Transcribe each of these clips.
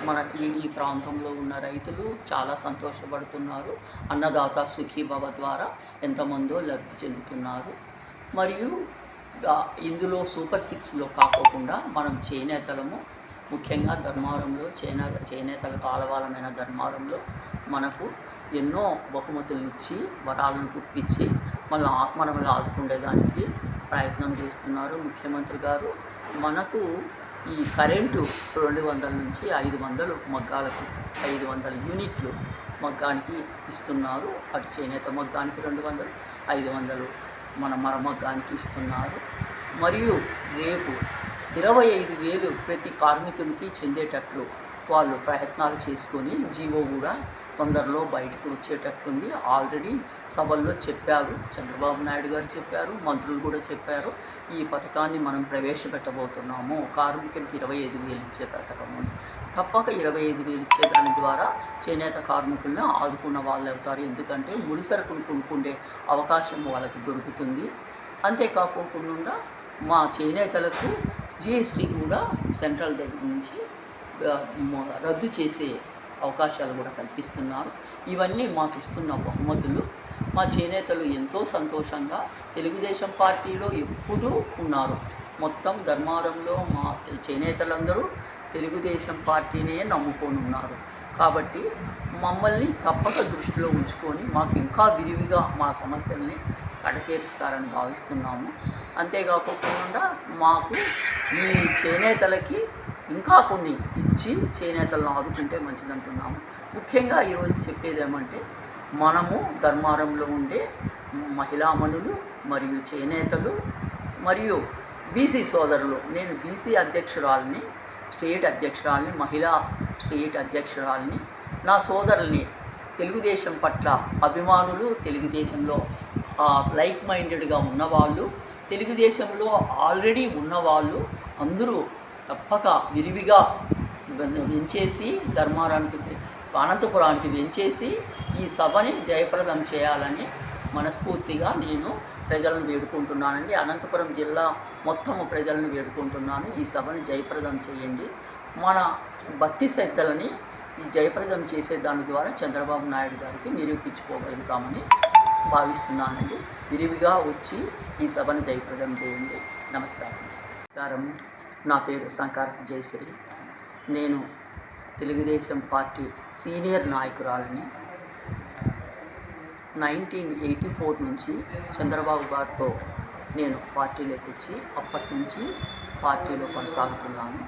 మన ఈ ప్రాంతంలో ఉన్న రైతులు చాలా సంతోషపడుతున్నారు. అన్నదాత సుఖీభవ ద్వారా ఎంతమందో లబ్ధి చెందుతున్నారు. మరియు ఇందులో సూపర్ సిక్స్లో కాకోకుండా మనం చేనేతలము, ముఖ్యంగా ధర్మారంలో చేనేతలకు ఆలవాలమైన ధర్మారంలో మనకు ఎన్నో బహుమతులు ఇచ్చి వరాలను గుప్పించి మనల్ని ఆదుకునేదానికి ప్రయత్నం చేస్తున్నారు ముఖ్యమంత్రి గారు. మనకు ఈ కరెంటు 200 నుంచి 500 మగ్గాలకు 500 యూనిట్లు మగ్గానికి ఇస్తున్నారు. అటు చేనేత మగ్గానికి 200, 500 మన మరమగ్గానికి ఇస్తున్నారు. మరియు రేపు 25,000 ప్రతి కార్మికునికి చెందేటట్లు వాళ్ళు ప్రయత్నాలు చేసుకొని జీవో కూడా తొందరలో బయటకు వచ్చేటట్లుంది. ఆల్రెడీ సభల్లో చెప్పారు, చంద్రబాబు నాయుడు గారు చెప్పారు, మంత్రులు కూడా చెప్పారు. ఈ పథకాన్ని మనం ప్రవేశపెట్టబోతున్నాము, కార్మికునికి 25,000 ఇచ్చే పథకము. తప్పక 25,000 ఇచ్చే దాని ద్వారా చేనేత కార్మికులను ఆదుకున్న వాళ్ళు అవుతారు. ఎందుకంటే ముడి సరుకులు కొనుక్కుండే అవకాశం వాళ్ళకి దొరుకుతుంది. అంతేకాకుండా మా చేనేతలకు జిఎస్టీ కూడా సెంట్రల్ దగ్గర నుంచి రద్దు చేసే అవకాశాలు కూడా కల్పిస్తున్నారు. ఇవన్నీ మాకు ఇస్తున్న బహుమతులు. మా చేనేతలు ఎంతో సంతోషంగా తెలుగుదేశం పార్టీలో ఎప్పుడూ ఉన్నారు. మొత్తం ధర్మారంలో మా చేనేతలందరూ తెలుగుదేశం పార్టీనే నమ్ముకొని ఉన్నారు. కాబట్టి మమ్మల్ని తప్పక దృష్టిలో ఉంచుకొని మాకు ఇంకా విరివిగా మా సమస్యల్ని కడతీరుస్తారని భావిస్తున్నాము. అంతేకాకుండా మాకు ఈ చేనేతలకి ఇంకా కొన్ని ఇచ్చి చేనేతలను ఆదుకుంటే మంచిదంటున్నాము. ముఖ్యంగా ఈరోజు చెప్పేది ఏమంటే, మనము ధర్మారంలో ఉండే మహిళామణులు మరియు చేనేతలు మరియు బీసీ సోదరులు, నేను బీసీ అధ్యక్షురాలని, స్టేట్ అధ్యక్షురాలని, మహిళా స్టేట్ అధ్యక్షురాలని, నా సోదరుల్ని తెలుగుదేశం పట్ల అభిమానులు, తెలుగుదేశంలో లైక్ మైండెడ్గా ఉన్నవాళ్ళు, తెలుగుదేశంలో ఆల్రెడీ ఉన్నవాళ్ళు అందరూ తప్పక విరివిగా వెంచేసి ధర్మారానికి అనంతపురానికి వెంచేసి ఈ సభని జయప్రదం చేయాలని మనస్ఫూర్తిగా నేను ప్రజలను వేడుకుంటున్నానండి. అనంతపురం జిల్లా మొత్తము ప్రజలను వేడుకుంటున్నాను, ఈ సభని జయప్రదం చేయండి. మన భక్తి శ్రద్ధలని ఈ జయప్రదం చేసే దాని ద్వారా చంద్రబాబు నాయుడు గారికి నిరూపించుకోగలుగుతామని భావిస్తున్నానండి. విరివిగా వచ్చి ఈ సభను జయప్రదం చేయండి. నమస్కారం. నా పేరు శంకర్ జయశ్రీ. నేను తెలుగుదేశం పార్టీ సీనియర్ నాయకురాలని. 1984 నుంచి చంద్రబాబు గారితో నేను పార్టీలోకి వచ్చి అప్పటి నుంచి పార్టీలో కొనసాగుతున్నాను.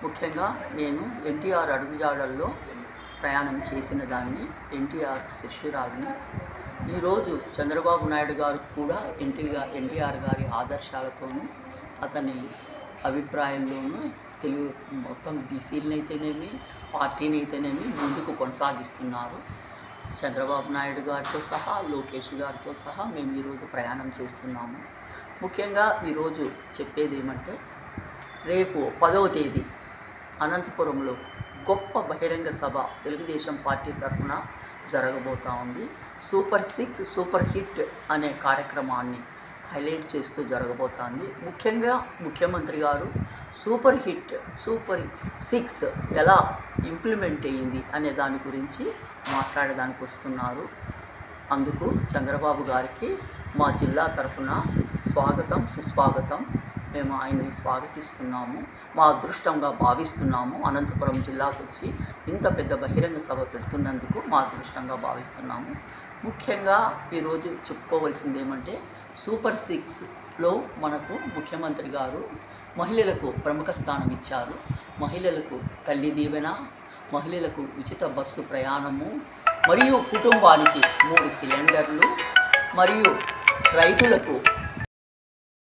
ముఖ్యంగా నేను ఎన్టీఆర్ అడుగుజాడల్లో ప్రయాణం చేసిన దాన్ని, ఎన్టీఆర్ శిష్యురాలని. ఈరోజు చంద్రబాబు నాయుడు గారు కూడా ఎన్టీఆర్ గారి ఆదర్శాలతోనూ అతని అభిప్రాయంలోనూ మొత్తం బీసీలనైతేనేమి పార్టీనైతేనేమి ముందుకు కొనసాగిస్తున్నారు. చంద్రబాబు నాయుడు గారితో సహా, లోకేష్ గారితో సహా మేము ఈరోజు ప్రయాణం చేస్తున్నాము. ముఖ్యంగా ఈరోజు చెప్పేది ఏమంటే, రేపు 10వ తేదీ అనంతపురంలో గొప్ప బహిరంగ సభ తెలుగుదేశం పార్టీ తరఫున జరగబోతూ ఉంది. సూపర్ 6 సూపర్ హిట్ అనే కార్యక్రమాన్ని హైలైట్ చేస్తూ జరగబోతోంది. ముఖ్యంగా ముఖ్యమంత్రి గారు సూపర్ 6 ఎలా ఇంప్లిమెంట్ అయ్యింది అనే దాని గురించి మాట్లాడడానికి వస్తున్నారు. అందుకు చంద్రబాబు గారికి మా జిల్లా తరఫున స్వాగతం, సుస్వాగతం. మేము ఆయన్ని స్వాగతిస్తున్నాము, మా అదృష్టంగా భావిస్తున్నాము. అనంతపురం జిల్లాకు వచ్చి ఇంత పెద్ద బహిరంగ సభ పెడుతున్నందుకు మా అదృష్టంగా భావిస్తున్నాము. ముఖ్యంగా ఈరోజు చెప్పుకోవాల్సింది ఏమంటే, సూపర్ 6లో మనకు ముఖ్యమంత్రి గారు మహిళలకు ప్రముఖ స్థానం ఇచ్చారు. మహిళలకు తల్లి దీవెన, మహిళలకు ఉచిత బస్సు ప్రయాణము, మరియు కుటుంబానికి 3 సిలిండర్లు, మరియు రైతులకు